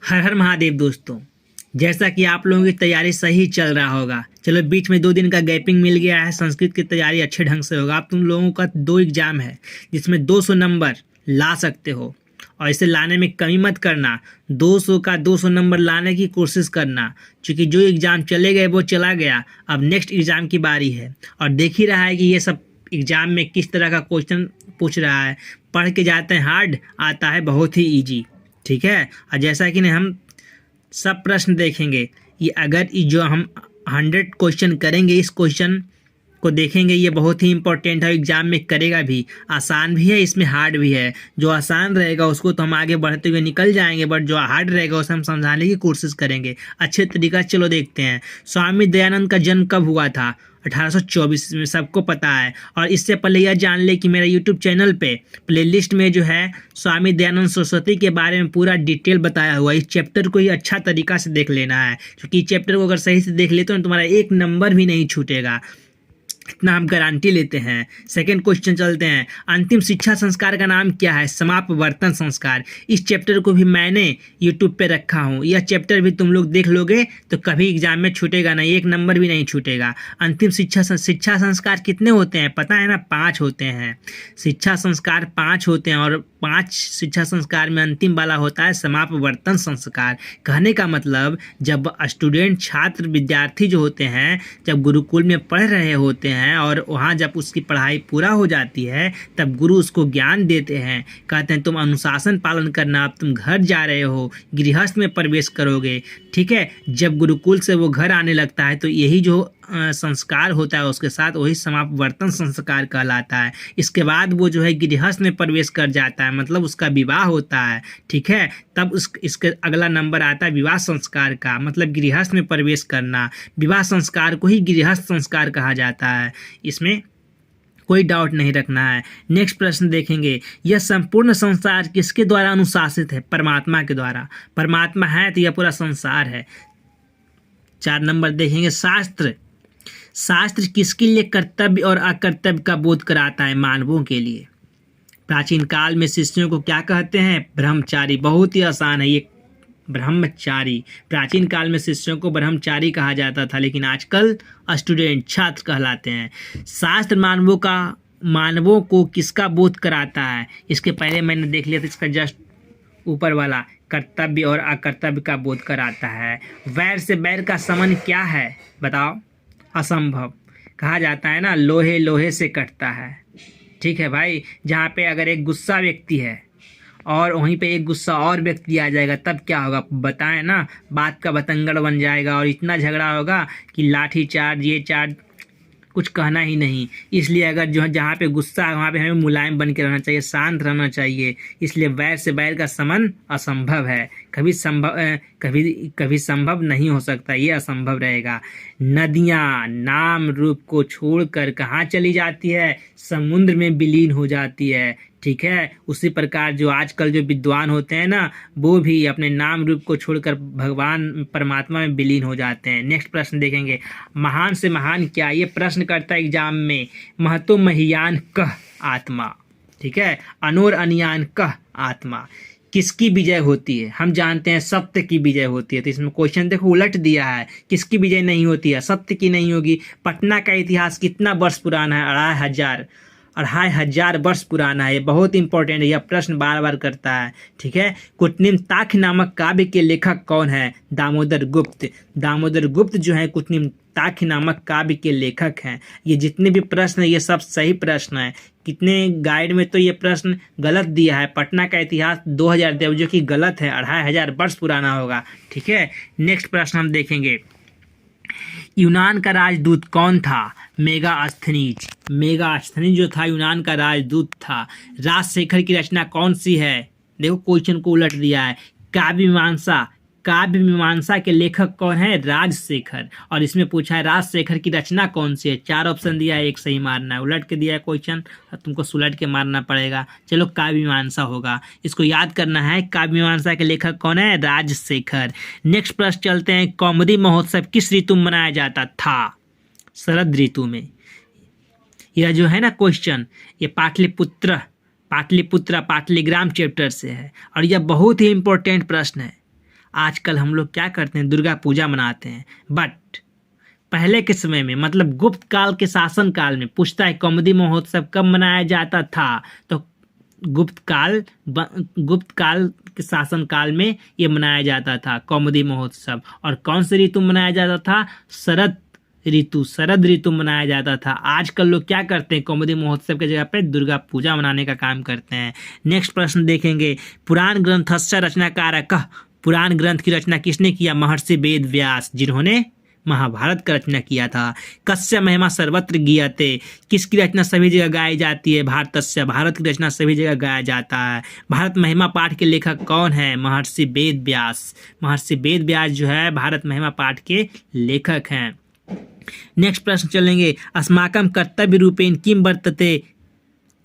हर हर महादेव दोस्तों। जैसा कि आप लोगों की तैयारी सही चल रहा होगा, चलो बीच में 2 दिन का गैपिंग मिल गया है। संस्कृत की तैयारी अच्छे ढंग से होगा। आप तुम लोगों का 2 एग्जाम है जिसमें 200 नंबर ला सकते हो और इसे लाने में कमी मत करना। 200 का 200 नंबर लाने की कोशिश करना, क्योंकि जो एग्ज़ाम चले गए वो चला गया। अब नेक्स्ट एग्ज़ाम की बारी है और देख ही रहा है कि ये सब एग्ज़ाम में किस तरह का क्वेश्चन पूछ रहा है। पढ़ के जाते हैं हार्ड, आता है बहुत ही ईजी। ठीक है, और जैसा कि हम सब प्रश्न देखेंगे, ये अगर जो हम 100 क्वेश्चन करेंगे, इस क्वेश्चन को देखेंगे, ये बहुत ही इंपॉर्टेंट है। एग्जाम में करेगा भी, आसान भी है, इसमें हार्ड भी है। जो आसान रहेगा उसको तो हम आगे बढ़ते हुए निकल जाएंगे, बट जो हार्ड रहेगा उसे हम समझाने की कोशिश करेंगे अच्छे तरीका से। चलो देखते हैं, स्वामी दयानंद का जन्म कब हुआ था? 1824 में, सबको पता है। और इससे पहले यह जान ले कि मेरा यूट्यूब चैनल पे प्लेलिस्ट में जो है स्वामी दयानंद सरस्वती के बारे में पूरा डिटेल बताया हुआ है। इस चैप्टर को ही अच्छा तरीका से देख लेना है, क्योंकि इस चैप्टर को अगर सही से देख लेते हो तो तुम्हारा 1 नंबर भी नहीं छूटेगा, इतना हम गारंटी लेते हैं। सेकंड क्वेश्चन चलते हैं, अंतिम शिक्षा संस्कार का नाम क्या है? समापवर्तन संस्कार। इस चैप्टर को भी मैंने यूट्यूब पे रखा हूँ, यह चैप्टर भी तुम लोग देख लोगे तो कभी एग्जाम में छूटेगा नहीं, 1 नंबर भी नहीं छूटेगा। अंतिम शिक्षा संस्कार कितने होते हैं पता है ना? 5 होते हैं। शिक्षा संस्कार 5 होते हैं और 5 शिक्षा संस्कार में अंतिम वाला होता है समापवर्तन संस्कार। कहने का मतलब, जब स्टूडेंट, छात्र, विद्यार्थी जो होते हैं, जब गुरुकुल में पढ़ रहे होते हैं और वहाँ जब उसकी पढ़ाई पूरा हो जाती है, तब गुरु उसको ज्ञान देते हैं। कहते हैं तुम अनुशासन पालन करना, अब तुम घर जा रहे हो, गृहस्थ में प्रवेश करोगे। ठीक है, जब गुरुकुल से वो घर आने लगता है तो यही जो संस्कार होता है उसके साथ वही समापवर्तन संस्कार कहलाता है। इसके बाद वो जो है गृहस्थ में प्रवेश कर जाता है, मतलब उसका विवाह होता है। ठीक है, तब इसके अगला नंबर आता है विवाह संस्कार का, मतलब गृहस्थ में प्रवेश करना। विवाह संस्कार को ही गृहस्थ संस्कार कहा जाता है, इसमें कोई डाउट नहीं रखना है। नेक्स्ट प्रश्न देखेंगे, यह संपूर्ण संसार किसके द्वारा अनुशासित है? परमात्मा के द्वारा। परमात्मा है तो यह पूरा संसार है। 4 नंबर देखेंगे, शास्त्र किसके लिए कर्तव्य और अकर्तव्य का बोध कराता है? मानवों के लिए। प्राचीन काल में शिष्यों को क्या कहते हैं? ब्रह्मचारी। बहुत ही आसान है ये, ब्रह्मचारी। प्राचीन काल में शिष्यों को ब्रह्मचारी कहा जाता था, लेकिन आजकल स्टूडेंट, छात्र कहलाते हैं। शास्त्र मानवों को किसका बोध कराता है? इसके पहले मैंने देख लिया था, इसका जस्ट ऊपर वाला कर्तव्य और अकर्तव्य का बोध कराता है। वैर से बैर का समन क्या है बताओ? असंभव। कहा जाता है ना, लोहे लोहे से कटता है। ठीक है भाई, जहाँ पे अगर एक गुस्सा व्यक्ति है और वहीं पे एक गुस्सा और व्यक्ति आ जाएगा, तब क्या होगा बताएं ना? बात का बतंगड़ बन जाएगा और इतना झगड़ा होगा कि लाठी चार्ज, ये चार्ज, कुछ कहना ही नहीं। इसलिए अगर जो जहाँ पे गुस्सा है वहाँ पे हमें मुलायम बन के रहना चाहिए, शांत रहना चाहिए। इसलिए वैर से बैर का समन असंभव है, कभी संभव नहीं हो सकता, ये असंभव रहेगा। नदियाँ नाम रूप को छोड़कर कहाँ चली जाती है? समुद्र में विलीन हो जाती है। ठीक है, उसी प्रकार जो आजकल जो विद्वान होते हैं ना, वो भी अपने नाम रूप को छोड़कर भगवान परमात्मा में विलीन हो जाते हैं। नेक्स्ट प्रश्न देखेंगे, महान से महान क्या? ये प्रश्न करता है एग्जाम में। महतो महियान कह आत्मा। ठीक है, अनोर अनियान कह आत्मा। किसकी विजय होती है? हम जानते हैं सत्य की विजय होती है, तो इसमें क्वेश्चन देखो उलट दिया है। किसकी विजय नहीं होती है? सत्य की नहीं होगी। पटना का इतिहास कितना वर्ष पुराना है? 2500 वर्ष पुराना है। ये बहुत इंपॉर्टेंट है, यह प्रश्न बार बार करता है। ठीक है, कुटनिम ताख नामक काव्य के लेखक कौन है? दामोदर गुप्त। दामोदर गुप्त जो है कुटनिम ताख नामक काव्य के लेखक हैं। ये जितने भी प्रश्न है ये सब सही प्रश्न है। कितने गाइड में तो ये प्रश्न गलत दिया है। पटना का इतिहास 2000 दिया, जो कि गलत है, 2500 वर्ष पुराना होगा। ठीक है, नेक्स्ट प्रश्न हम देखेंगे, यूनान का राजदूत कौन था? मेगास्थनीज। मेगास्थनीज जो था यूनान का राजदूत था। राजशेखर की रचना कौन सी है? देखो क्वेश्चन को उलट दिया है। काव्य मीमांसा के लेखक कौन है? राजशेखर। और इसमें पूछा है राजशेखर की रचना कौन सी है? 4 ऑप्शन दिया है, एक सही मारना है। उलट के दिया है क्वेश्चन, तुमको सुलट के मारना पड़ेगा। चलो, काव्य मीमांसा होगा, इसको याद करना है। काव्य मीमांसा के लेखक कौन है? राजशेखर। नेक्स्ट प्रश्न चलते हैं, कौमुदी महोत्सव किस ऋतु में मनाया जाता था? शरद ऋतु में। यह जो है ना क्वेश्चन, ये पाटलिपुत्रा पाटलीग्राम चैप्टर से है और यह बहुत ही इंपॉर्टेंट प्रश्न है। आजकल हम लोग क्या करते हैं, दुर्गा पूजा मनाते हैं। बट पहले के समय में, मतलब गुप्त काल के शासन काल में, पूछता है कौमुदी महोत्सव कब मनाया जाता था, तो गुप्त काल के शासन काल में ये मनाया जाता था कौमुदी महोत्सव। और कौन से ऋतु मनाया जाता था, शरद ऋतु मनाया जाता था। आजकल लोग क्या करते हैं, कौमुदी महोत्सव की जगह पे दुर्गा पूजा मनाने का काम करते हैं। नेक्स्ट प्रश्न देखेंगे, पुराण ग्रंथस्य रचनाकारकः, पुराण ग्रंथ की रचना किसने किया, महर्षि वेद व्यास, जिन्होंने महाभारत का रचना किया था। कस्य महिमा सर्वत्र गीयते, किसकी रचना सभी जगह गाई जाती है, भारतस्य, भारत की रचना सभी जगह गाया जाता है। भारत महिमा पाठ के लेखक कौन है, महर्षि वेद व्यास, महर्षि वेद व्यास जो है भारत महिमा पाठ के लेखक हैं। नेक्स्ट प्रश्न चलेंगे, अस्माकं कर्तव्य रूपेण किम वर्तते,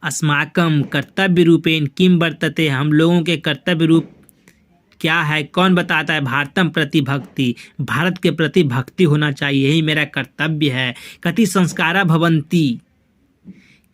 अस्माकं कर्तव्य रूपेण किम वर्तते, हम लोगों के कर्तव्य रूप क्या है, कौन बताता है, भारतम प्रति भक्ति, भारत के प्रति भक्ति होना चाहिए, यही मेरा कर्तव्य है। कति संस्कारा भवन्ति,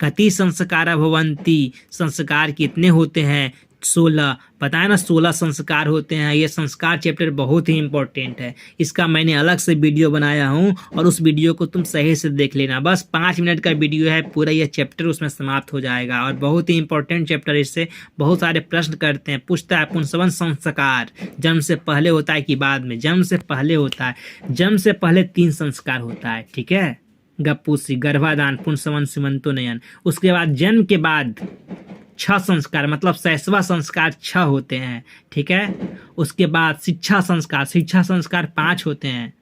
कति संस्कारा भवन्ति, संस्कार कितने होते हैं, 16, पता है ना 16 संस्कार होते हैं। ये संस्कार चैप्टर बहुत ही इंपॉर्टेंट है, इसका मैंने अलग से वीडियो बनाया हूँ और उस वीडियो को तुम सही से देख लेना। बस 5 मिनट का वीडियो है, पूरा ये चैप्टर उसमें समाप्त हो जाएगा और बहुत ही इंपॉर्टेंट चैप्टर, इससे बहुत सारे प्रश्न करते हैं। पूछता है पुंसवन संस्कार जन्म से पहले होता है कि बाद में, जन्म से पहले होता है, जन्म से पहले 3 संस्कार होता है, ठीक है, गप्पूसी, गर्भाधान, पुंसवन, सीमंतोन्नयन। उसके बाद जन्म के बाद 6 संस्कार, मतलब 6वां संस्कार 6 होते हैं, ठीक है। उसके बाद शिक्षा संस्कार, शिक्षा संस्कार 5 होते हैं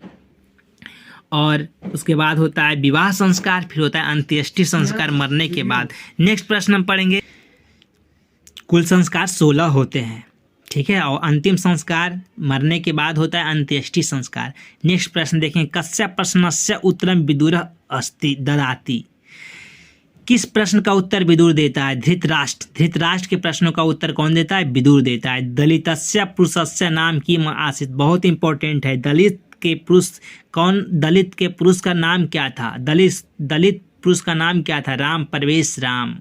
और उसके बाद होता है विवाह संस्कार, फिर होता है अंत्येष्टि संस्कार मरने के बाद। नेक्स्ट प्रश्न हम पढ़ेंगे, कुल संस्कार 16 होते हैं, ठीक है, और अंतिम संस्कार मरने के बाद होता है अंत्येष्टि संस्कार। नेक्स्ट प्रश्न देखें, कस्य प्रश्नस्य उत्तरम विदुरः अस्ति ददाति, किस प्रश्न का उत्तर विदुर देता है, धृतराष्ट्र, धृतराष्ट्र के प्रश्नों का उत्तर कौन देता है, विदुर देता है। दलितस्य पुरुषस्य नाम किम आसीत्, बहुत इंपॉर्टेंट है, दलित के पुरुष कौन, दलित के पुरुष का नाम क्या था, दलित पुरुष का नाम क्या था, राम परवेश राम,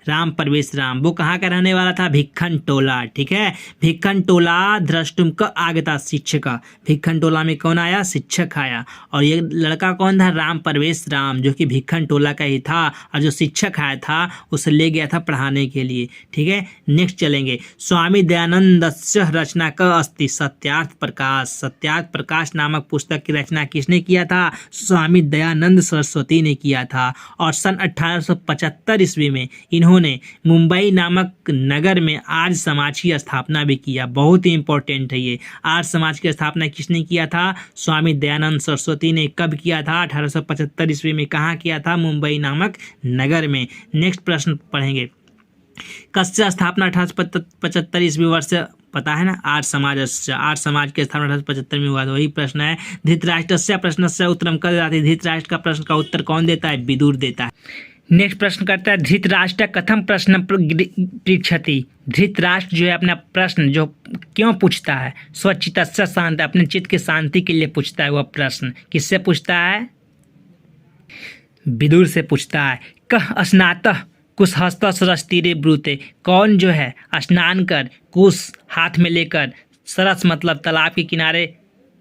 राम परवेश राम। वो कहाँ का रहने वाला था, भिक्खन टोला, ठीक है। भिक्खन टोला द्रष्टुम का आगता शिक्षक, भिक्खन टोला में कौन आया, शिक्षक आया। और ये लड़का कौन था, राम परवेश राम, जो कि भिक्खन टोला का ही था और जो शिक्षक आया था उसे ले गया था पढ़ाने के लिए, ठीक है। नेक्स्ट चलेंगे, स्वामी दयानंदस्य रचना का अस्ति सत्यार्थ प्रकाश, सत्यार्थ प्रकाश नामक पुस्तक की रचना किसने किया था, स्वामी दयानंद सरस्वती ने किया था। और सन 1875 ईस्वी में इन्होंने मुंबई नामक नगर में आर्य समाज की स्थापना भी किया, बहुत ही इंपॉर्टेंट है ये। आर्य समाज की स्थापना किसने किया था, स्वामी दयानंद सरस्वती ने। कब किया था, 1875 ईस्वी में। कहाँ किया था, मुंबई नामक नगर में। नेक्स्ट प्रश्न पढ़ेंगे, कस्य स्थापना 1875 ईस्वी वर्ष, पता है ना, आर्य समाज, आर्य समाज की स्थापना 1875 में हुआ था, वही प्रश्न है। धृतराष्ट्रस्य प्रश्नस्य उत्तरम कः ददाति, धृतराष्ट्र का प्रश्न का उत्तर कौन देता है, विदुर देता है। नेक्स्ट प्रश्न करता है, धृतराष्ट्र कथम प्रश्न पृच्छति, धृतराष्ट्र जो है अपना प्रश्न जो क्यों पूछता है, स्वचित्तस्य शांति, अपने चित्त की शांति के लिए पूछता है। वह प्रश्न किससे पूछता है, विदुर से पूछता है। कः स्नातः कुशहस्तः सरसतीरे ब्रूते, कौन जो है स्नान कर कुश हाथ में लेकर, सरस मतलब तालाब के किनारे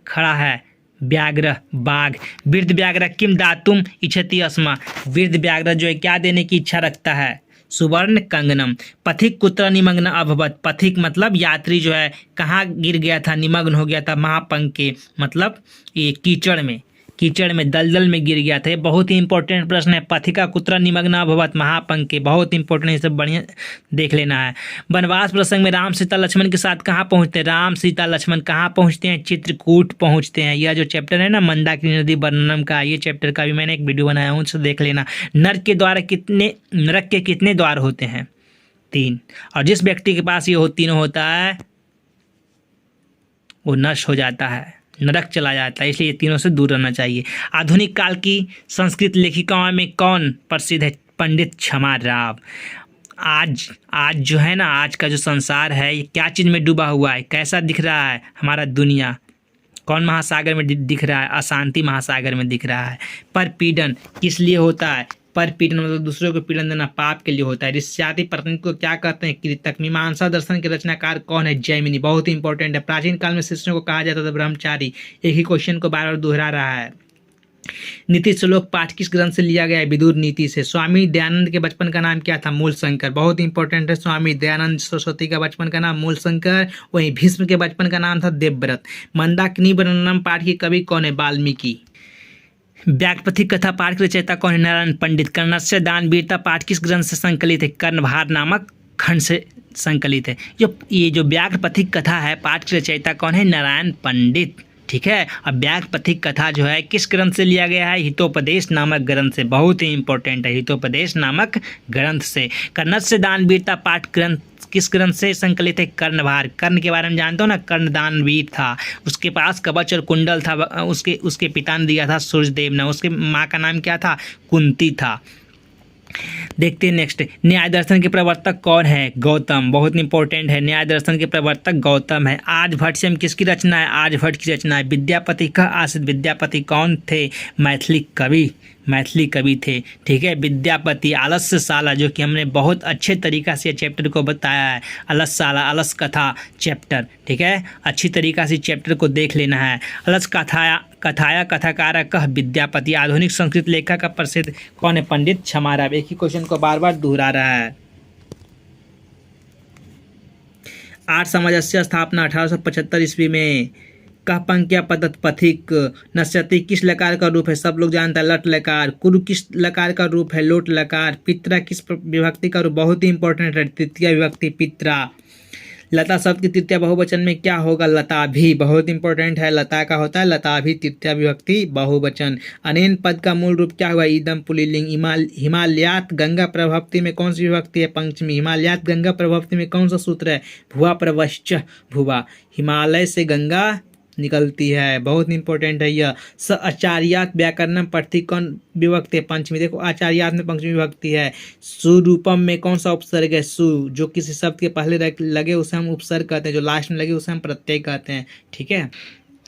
खड़ा है, व्याघ्र बाघ। वृद्ध व्याघ्र किम दातुम इच्छति अस्मा, वृद्ध व्याघ्र जो है क्या देने की इच्छा रखता है, सुवर्ण कंगनम। पथिक कुत्र निमग्न अभवत, पथिक मतलब यात्री जो है कहाँ गिर गया था, निमग्न हो गया था, महापंके मतलब ये कीचड़ में दलदल में गिर गया था। ये बहुत ही इंपॉर्टेंट प्रश्न है। पथिका कुत्र निमग्न अभवत, महापंके, बहुत इंपॉर्टेंट, ये सब बढ़िया देख लेना है। वनवास प्रसंग में राम सीता लक्ष्मण के साथ कहाँ पहुँचते हैं, राम सीता लक्ष्मण कहाँ पहुँचते हैं, चित्रकूट पहुँचते हैं। यह जो चैप्टर है ना मंदाकिनी नदी वर्णनम का, ये चैप्टर का भी मैंने एक वीडियो बनाया हूँ, उसे देख लेना। नरक के कितने द्वार होते हैं, 3, और जिस व्यक्ति के पास ये तीनों होता है वो नष्ट हो जाता है, नरक चला जाता है, इसलिए ये तीनों से दूर रहना चाहिए। आधुनिक काल की संस्कृत लेखिकाओं में कौन प्रसिद्ध है, पंडित क्षमा राव। आज जो है ना, आज का जो संसार है ये क्या चीज़ में डूबा हुआ है, कैसा दिख रहा है हमारा दुनिया, कौन महासागर में दिख रहा है, अशांति महासागर में दिख रहा है। पर पीड़न किस लिए होता है, पर पीटन मतलब दूसरों को पीड़न देना पाप के लिए होता है। ऋष्याति प्रतिनिधि को क्या कहते हैं? कृतक। मीमांसा दर्शन के रचनाकार कौन है? जैमिनी। बहुत इंपॉर्टेंट है। प्राचीन काल में शिष्यों को कहा जाता था ब्रह्मचारी। एक ही क्वेश्चन को बार बार दोहरा रहा है। नीति श्लोक पाठ किस ग्रंथ से लिया गया है? विदुर नीति से। स्वामी दयानंद के बचपन का नाम क्या था? मूलशंकर। बहुत इंपॉर्टेंट है। स्वामी दयानंद सरस्वती का बचपन का नाम मूलशंकर। वहीं भीष्म के बचपन का नाम था देवव्रत। मंदाकिनी वर्णनम पाठ की कवि कौन है? वाल्मीकि। व्याकपथिक कथा पाठ के रचयिता कौन है? नारायण पंडित। कर्णस्य दान वीरता पाठ किस ग्रंथ से संकलित है? कर्णभार नामक खंड से संकलित है। ये जो व्याकपथिक कथा है पाठ के रचयिता कौन है? नारायण पंडित। ठीक है। अब व्याकपथिक कथा जो है किस ग्रंथ से लिया गया है? हितोपदेश नामक ग्रंथ से। बहुत ही इंपॉर्टेंट है, हितोपदेश नामक ग्रंथ से। कर्णस्य दान वीरता पाठ ग्रंथ किस ग्रंथ से संकलित है? कर्णभार। कर्ण के बारे में जानते हो ना, कर्ण दानवीर था, उसके पास कवच और कुंडल था, उसके पिता ने दिया था सूर्यदेव ने। उसके माँ का नाम क्या था? कुंती था। देखते हैं नेक्स्ट। न्याय दर्शन के प्रवर्तक कौन है? गौतम। बहुत इंपॉर्टेंट है। न्याय दर्शन के प्रवर्तक गौतम है। आर्यभट्ट में किसकी रचना है? आर्यभट्ट की रचना है। विद्यापति का आश्रित। विद्यापति कौन थे? मैथिली कवि थे। ठीक है। विद्यापति। आलस्यशाला जो कि हमने बहुत अच्छे तरीका से चैप्टर को बताया है। आलस्यशाला अलस कथा चैप्टर। ठीक है। अच्छी तरीका से चैप्टर को देख लेना है। अलस कथाया कथाकारा कह विद्यापति। आधुनिक संस्कृत लेखक का प्रसिद्ध कौन है? पंडित छमाराव। एक ही क्वेश्चन को बार बार दोहरा रहा है। आर्य समाजस्य स्थापना 1875 ईस्वी में। कह पंक्या पदत पथिक। नश्यति किस लकार का रूप है? सब लोग जानता है, लट लकार। कुरु किस लकार का रूप है? लोट लकार। पित्रा किस विभक्ति का रूप? बहुत ही इंपॉर्टेंट है, तृतीया विभक्ति पित्रा। लता शब्द की तृतीया बहुवचन में क्या होगा? लता भी। बहुत इंपॉर्टेंट है, लता का होता है लता भी तृतीया विभक्ति बहुवचन। अनेन पद का मूल रूप क्या हुआ? ईदम पुल्लिंग। हिमालयात गंगा प्रभवती में कौन सी विभक्ति है? पंचमी। हिमालयात गंगा प्रभवती में कौन सा सूत्र है? भुवा प्रवश्च भुवा। हिमालय से गंगा निकलती है। बहुत इंपॉर्टेंट है यह। स आचार्यात व्याकरणम पढ़ती कौन विभक्ति है? पंचमी। देखो आचार्यात में पंचमी विभक्ति है। सुरूपम में कौन सा उपसर्ग है? सु। जो किसी शब्द के पहले लगे उसे हम उपसर्ग कहते हैं, जो लास्ट में लगे उसे हम प्रत्यय कहते हैं। ठीक है।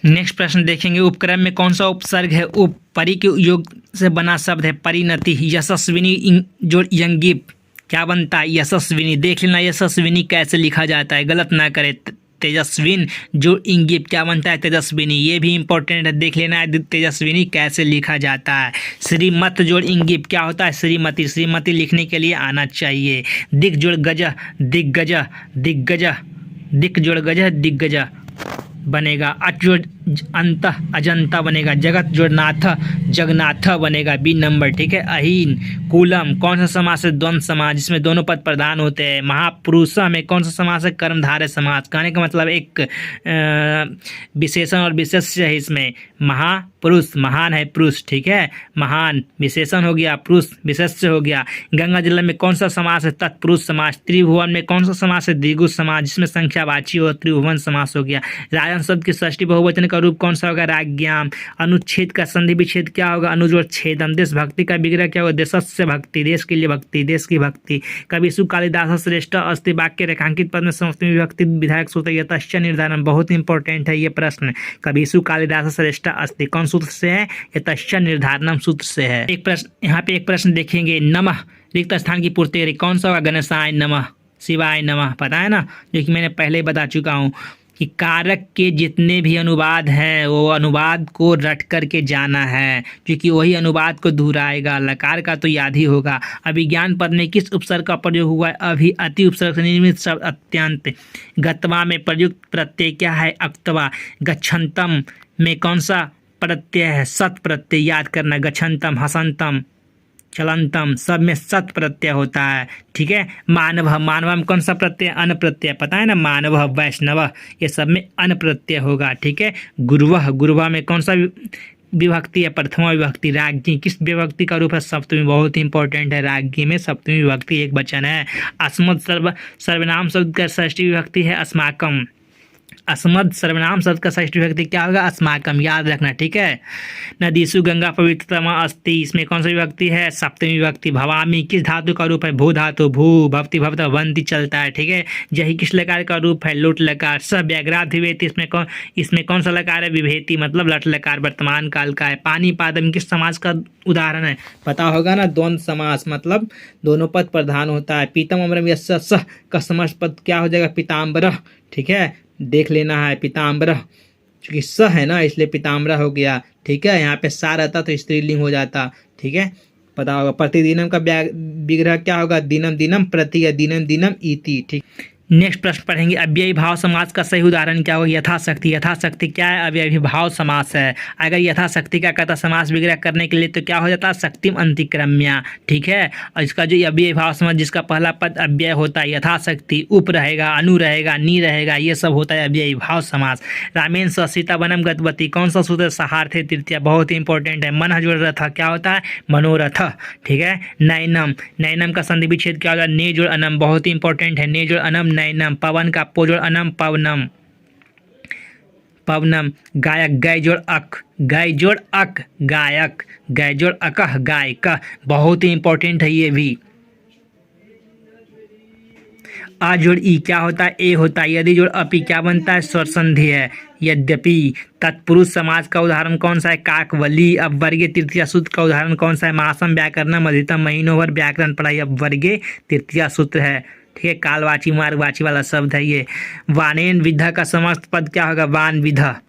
नेक्स्ट प्रश्न देखेंगे। उपक्रम में कौन सा उपसर्ग है? उप। परि के योग से बना शब्द है परिणति। यशस्विनी जो यंगिप क्या बनता है? यशस्विनी। देख लेना यशस्विनी कैसे लिखा जाता है, गलत ना करे। तेजस्विन जो इंगिप क्या बनता है? तेजस्विनी। ये भी इंपॉर्टेंट है, देख लेना है तेजस्विनी कैसे लिखा जाता है। श्रीमत जोड़ इंगिप क्या होता है? श्रीमती। श्रीमती लिखने के लिए आना चाहिए। दिक जोड़ गज दिग्गज। दिक जोड़ गज दिग्गज बनेगा। अच जोड़ अंत अजंता बनेगा। जगत जोड़ नाथ जगन्नाथ बनेगा। B number. ठीक है। अहीन कुलम कौन सा समास है? द्वंद्व समास जिसमें दोनों पद प्रधान होते हैं। महापुरुष में कौन सा समास है? कर्मधारय समास। कहने का मतलब एक विशेषण और विशेष्य है इसमें। महापुरुष महान है पुरुष। ठीक है। महान विशेषण हो गया, पुरुष विशेष्य हो गया। गंगा जल में कौन सा समास है? तत्पुरुष समास। त्रिभुवन में कौन सा समास है? द्विगु समास जिसमें संख्यावाची और त्रिभुवन समास हो गया। राजन शब्द की षष्ठी बहुवचन का रूप कौन सा होगा? राज्ञाम। अनुच्छेद का संधि विच्छेद क्या होगा? अनुजोड़ छेदम। देशभक्ति का विग्रह क्या होगा? देशस्य भक्ति। देश के लिए भक्ति, देश की भक्ति। कविसु कालिदास श्रेष्ठ अस्ति वाक्य रेखांकित पद में सप्तमी विभक्ति विधायक सूत्र यतश्च निर्धारण। बहुत इंपॉर्टेंट है ये प्रश्न। कविसु कालिदास श्रेष्ठ अस्ति कौन सूत्र से है? यतश्च निर्धारणम सूत्र से है। एक प्रश्न यहाँ पे एक प्रश्न देखेंगे। नमः रिक्त स्थान की पूर्ति करें कौन सा होगा? गणेशाय नमः, शिवाय नमः। पता है ना, जो कि मैंने पहले ही बता चुका हूँ कि कारक के जितने भी अनुवाद हैं वो अनुवाद को रट करके जाना है, क्योंकि वही अनुवाद को दोहराएगा। लकार का तो याद ही होगा। अभिज्ञान पद में किस उपसर्ग का प्रयोग हुआ है? अभी अति उपसर्ग से निर्मित शब्द अत्यंत। गत्वा में प्रयुक्त प्रत्यय क्या है? अक्तवा। गच्छन्तम में कौन सा प्रत्यय है? सत प्रत्यय। याद करना। गच्छन्तम, हसन्तम, चलंतम सब में सत प्रत्यय होता है। ठीक है। मानव, मानव में कौन सा प्रत्यय? अन प्रत्यय। पता है ना, मानव वैष्णव ये सब में अन प्रत्यय होगा। ठीक है। गुरुवह, गुरुवह में कौन सा विभक्ति है? प्रथमा विभक्ति। राज्ञी किस विभक्ति का रूप है? सप्तमी। बहुत इंपॉर्टेंट है, राज्ञी में सप्तमी विभक्ति एक वचन है। अस्मत् सर्वनाम शब्द का षष्ठी विभक्ति है अस्माकम। अस्मद सर्वनाम शब्द का षष्ठी विभक्ति क्या होगा? अस्माकम, याद रखना, ठीक है। नदीसु गंगा पवित्रतमा अस्ति, इसमें कौन सा विभक्ति है? सप्तमी विभक्ति। भवामी किस धातु का रूप है? भू धातु। भू भवती भवता वंती चलता है, ठीक है। जही किस लकार का रूप है? लोट लकार। स व्याघ्राधिवेति, इसमें कौन सा लकार है? विभेति, मतलब लट लकार, वर्तमान काल का है। पानी पादम किस समास का उदाहरण है? पता होगा ना, द्वंद्व समास, मतलब दोनों पद प्रधान होता है। पीतम अमरम यस्य सह का समास पद क्या हो जाएगा? पीताम्बरः, ठीक है, देख लेना है। पीताम्बरः, क्योंकि स है ना इसलिए पीताम्बरा हो गया, ठीक है। यहाँ पे सा रहता तो स्त्रीलिंग हो जाता, ठीक है, पता होगा। प्रतिदिनम का विग्रह क्या होगा? दिनम दिनम प्रति या दिनम दिनम इति, ठीक। नेक्स्ट प्रश्न पढ़ेंगे, अव्ययी भाव समास का सही उदाहरण क्या होगा? यथाशक्ति। यथाशक्ति क्या है? अव्ययी भाव समास है। अगर यथाशक्ति का कहता समास विग्रह करने के लिए तो क्या हो जाता है? शक्तिम अंतिक्रम्या, ठीक है। और इसका जो अव्ययी भाव समास जिसका पहला पद अव्यय होता है, यथाशक्ति, उप रहेगा, अनु रहेगा, नी रहेगा, ये सब होता है अव्ययी भाव समास। रामेन स सीता वनम गतवती, कौन सा सूत्र? सहार्थे तृतीया, बहुत ही इंपॉर्टेंट है। मन जोड़ रथ क्या होता है? मनोरथ, ठीक है। नैनम, नैनम का संधि विच्छेद क्या होगा? ने जोड़ अनम, बहुत ही इंपॉर्टेंट है। ने जोड़ अनम नैनम। पवन का पो जोड़ अनम पवनम, पवनम। गायक गय जोड़ अक, गय जोड़ अक गायक, गय जोड़ अकह गायक, बहुत ही इंपॉर्टेंट है ये भी। आ जोड़ ई क्या होता है? ए होता है। यदि जोड़ अपी क्या बनता है? स्वर संधि है। यद्यपि। तत्पुरुष समाज का उदाहरण कौन सा है? काकवली। अब वर्गीय तृतीया सूत्र का उदाहरण कौन सा है? मासम व्याकरणम अधिकतम महीनों भर व्याकरण पढ़ाई। अब वर्गीय तृतीया सूत्र है, ठीक है। कालवाची मार्गवाची वाला शब्द है ये। वानेन विधा का समस्त पद क्या होगा? वान विधा।